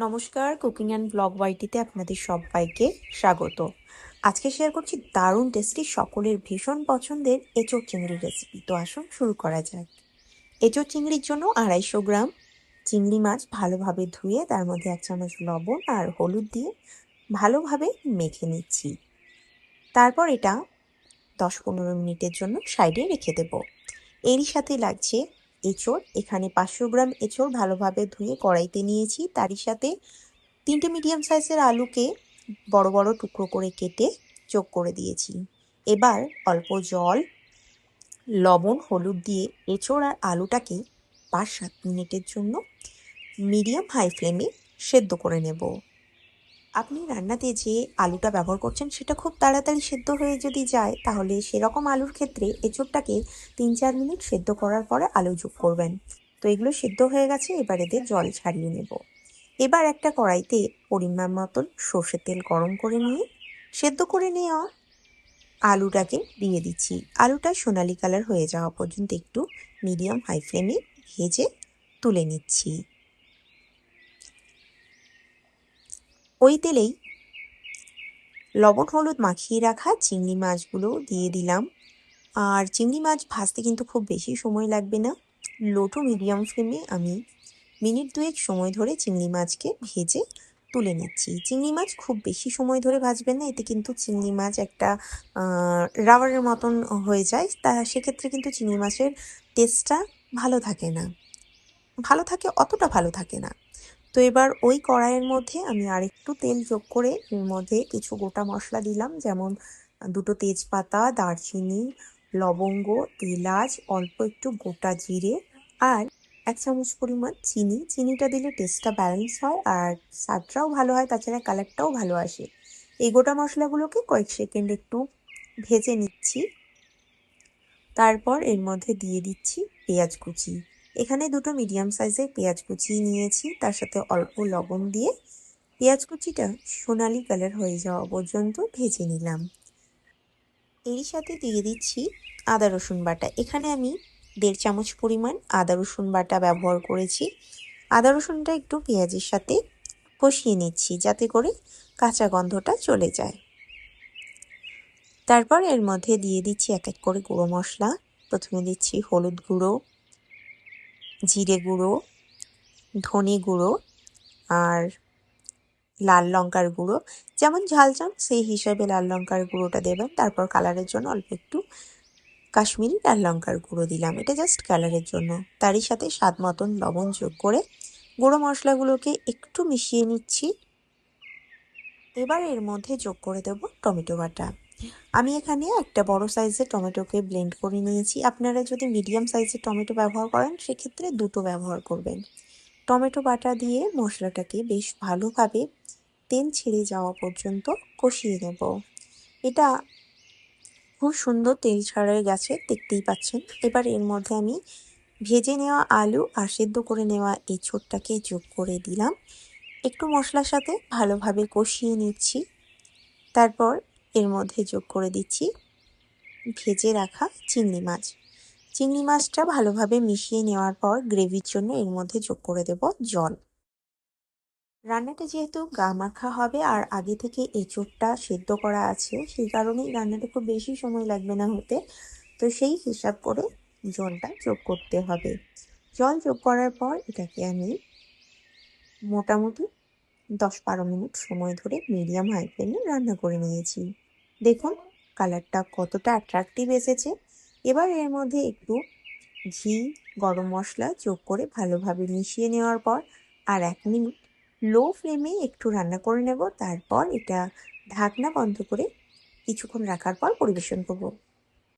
নমস্কার, cooking and blog ওয়াইটিতে আপনাদের সবাইকে স্বাগত। আজকে শেয়ার করছি দারুণ টেস্টি, সকলের ভীষণ পছন্দের এঁচোড় চিংড়ির রেসিপি। তো আসুন শুরু করা যাক। এঁচোড় চিংড়ির জন্য 250 গ্রাম চিংড়ি মাছ ভালোভাবে ধুয়ে তার মধ্যে 1 চামচ লবণ আর হলুদ দিয়ে ভালোভাবে মেখে নিচ্ছি। তারপর এটা 10-15 মিনিটের জন্য সাইডে রেখে দেব। এরই সাথে লাগছে এঁচোড়। এখানে 500 গ্রাম এঁচোড় ভালোভাবে ধুয়ে কড়াইতে নিয়েছি। তারই সাথে 3টে মিডিয়াম সাইজের আলুকে বড় বড় টুকরো করে কেটে যোগ করে দিয়েছি। এবার অল্প জল, লবণ, হলুদ দিয়ে এঁচোড় আর আলুটাকে 5-7 মিনিটের জন্য মিডিয়াম হাই ফ্লেমে সেদ্ধ করে নেব। আপনি রান্নাতে যে আলুটা ব্যবহার করছেন সেটা খুব তাড়াতাড়ি সেদ্ধ হয়ে যদি যায়, তাহলে সেরকম আলুর ক্ষেত্রে এঁচোড়টাকে 3-4 মিনিট সেদ্ধ করার পরে আলু যোগ করবেন। তো এগুলো সেদ্ধ হয়ে গেছে, এবার এদের জল ছাড়িয়ে নেব। এবার একটা কড়াইতে পরিমাণ মতন সর্ষের তেল গরম করে নিয়ে সেদ্ধ করে নেওয়া আলুটাকে দিয়ে দিচ্ছি। আলুটা সোনালি কালার হয়ে যাওয়া পর্যন্ত একটু মিডিয়াম হাই ফ্লেমে ভেজে তুলে নিচ্ছি। ওই তেলেই লবণ হলুদ মাখিয়ে রাখা চিংড়ি মাছগুলো দিয়ে দিলাম। আর চিংড়ি মাছ ভাজতে কিন্তু খুব বেশি সময় লাগবে না। লো টু মিডিয়াম ফ্লেমে আমি মিনিট 2 সময় ধরে চিংড়ি মাছকে ভেজে তুলে নিচ্ছি। চিংড়ি মাছ খুব বেশি সময় ধরে ভাজবেন না, এতে কিন্তু চিংড়ি মাছ একটা রাবারের মতন হয়ে যায়। তা সেক্ষেত্রে কিন্তু চিংড়ি মাছের টেস্টটা ভালো থাকে না, অতটা ভালো থাকে না। তো এবার ওই কড়াইয়ের মধ্যে আমি আরেকটু তেল যোগ করে এর মধ্যে কিছু গোটা মশলা দিলাম, যেমন 2টো তেজপাতা, দারচিনি, লবঙ্গ, এলাচ, অল্প একটু গোটা জিরে আর 1 চামচ পরিমাণ চিনি। চিনিটা দিলে টেস্টটা ব্যালেন্স হয় আর স্বাদটাও ভালো হয়, তাছাড়া কালারটাও ভালো আসে। এই গোটা মশলাগুলোকে কয়েক সেকেন্ড একটু ভেজে নিচ্ছি। তারপর এর মধ্যে দিয়ে দিচ্ছি পেঁয়াজ কুচি। এখানে 2টো মিডিয়াম সাইজের পেঁয়াজ কুচি নিয়েছি, তার সাথে অল্প লবণ দিয়ে পেঁয়াজ কুচিটা সোনালি কালার হয়ে যাওয়া পর্যন্ত ভেজে নিলাম। এরই সাথে দিয়ে দিচ্ছি আদা রসুন বাটা। এখানে আমি 1.5 চামচ পরিমাণ আদা রসুন বাটা ব্যবহার করেছি। আদা রসুনটা একটু পেঁয়াজের সাথে কষিয়ে নিচ্ছি, যাতে করে কাঁচা গন্ধটা চলে যায়। তারপর এর মধ্যে দিয়ে দিচ্ছি এক এক করে গুঁড়ো মশলা। প্রথমে দিচ্ছি হলুদ গুঁড়ো, জিরে গুঁড়ো, ধনে গুঁড়ো আর লাল লঙ্কার গুঁড়ো। যেমন ঝাল চান সেই হিসাবে লাল লঙ্কার গুঁড়োটা দেবেন। তারপর কালারের জন্য অল্প একটু কাশ্মীরি লাল লঙ্কার গুঁড়ো দিলাম, এটা জাস্ট কালারের জন্য। তারই সাথে স্বাদ মতন লবণ যোগ করে গুঁড়ো মশলাগুলোকে একটু মিশিয়ে নিচ্ছি। এবার এর মধ্যে যোগ করে দেব টমেটো বাটা। আমি এখানে একটা বড় সাইজের টমেটোকে ব্লেন্ড করে নিয়েছি। আপনারা যদি মিডিয়াম সাইজের টমেটো ব্যবহার করেন সেক্ষেত্রে 2টো ব্যবহার করবেন। টমেটো বাটা দিয়ে মশলাটাকে বেশ ভালোভাবে তেল ছেড়ে যাওয়া পর্যন্ত কষিয়ে নেব। এটা খুব সুন্দর তেল ছাড়া গেছে, দেখতেই পাচ্ছেন। এবার এর মধ্যে আমি ভেজে নেওয়া আলু আর সেদ্ধ করে নেওয়া এঁচোড়টাকে যোগ করে দিলাম। একটু মশলার সাথে ভালোভাবে কষিয়ে নিচ্ছি। তারপর এর মধ্যে যোগ করে দিচ্ছি ভেজে রাখা চিংড়ি মাছ। চিংড়ি মাছটা ভালোভাবে মিশিয়ে নেওয়ার পর গ্রেভির জন্য এর মধ্যে যোগ করে দেব জল। রান্নাটা যেহেতু গা মাখা হবে আর আগে থেকে এঁচোড়টা সেদ্ধ করা আছে, সেই কারণেই রান্নাটা খুব বেশি সময় লাগবে না হতে। তো সেই হিসাব করে জলটা যোগ করতে হবে। জল যোগ করার পর এটাকে আমি মোটামুটি 10-12 মিনিট সময় ধরে মিডিয়াম হাই ফ্লেমে রান্না করে নিয়েছি। দেখুন কালারটা কতটা অ্যাট্রাকটিভ এসেছে। এবার এর মধ্যে একটু ঘি, গরম মশলা যোগ করে ভালোভাবে মিশিয়ে নেওয়ার পর আর 1 মিনিট লো ফ্লেমে একটু রান্না করে নেব। তারপর এটা ঢাকনা বন্ধ করে কিছুক্ষণ রাখার পর পরিবেশন করব।